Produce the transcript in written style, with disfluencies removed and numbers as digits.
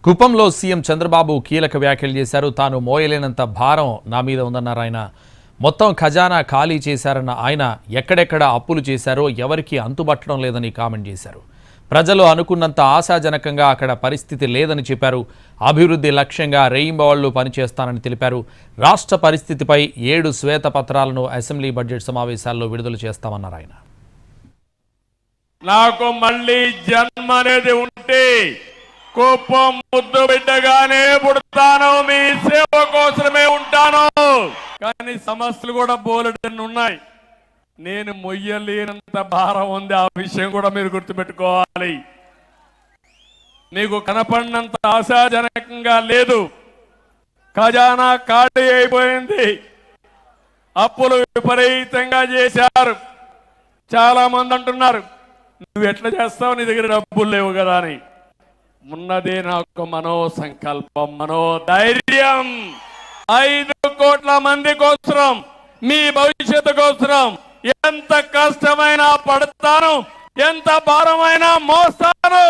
కుప్పంలో సీఎం చంద్రబాబు కీలక వ్యాఖ్యలు చేశారు. తాను మోయలేనంత భారం నా మీద ఉందన్నారు ఆయన. మొత్తం ఖజానా ఖాళీ చేశారన్న ఆయన ఎక్కడెక్కడ అప్పులు చేశారో ఎవరికీ అంతుబట్టడం లేదని కామెంట్ చేశారు. ప్రజలు అనుకున్నంత ఆశాజనకంగా అక్కడ పరిస్థితి లేదని చెప్పారు. అభివృద్ధి లక్ష్యంగా రేయింబవళ్లు పనిచేస్తానని తెలిపారు. రాష్ట్ర పరిస్థితిపై 7 శ్వేతపత్రాలను అసెంబ్లీ బడ్జెట్ సమావేశాల్లో విడుదల చేస్తామన్నారు ఆయన. నాకు మళ్ళీ జన్మ అనేది ఉంటే కుప్పం ముద్దు బిడ్డగానే పుడతాను, మీ సేవ కోసమే ఉంటాను. కానీ సమస్యలు కూడా బోలెడన్ని ఉన్నాయి. నేను మొయ్యలేనంత భారం ఉంది, ఆ విషయం కూడా మీరు గుర్తుపెట్టుకోవాలి. మీకు కనపడినంత ఆశాజనకంగా లేదు. ఖజానా ఖాళీ అయిపోయింది. అప్పులు విపరీతంగా చేశారు. చాలా మంది అంటున్నారు, నువ్వు ఎట్లా చేస్తావు, నీ దగ్గర డబ్బులు లేవు కదా అని. ఉన్నదే నాకు మనో సంకల్పం, మనోధైర్యం. 5 కోట్ల మంది కోసం, మీ భవిష్యత్తు కోసం ఎంత కష్టమైనా పడతాను, ఎంత భారమైనా మోస్తాను.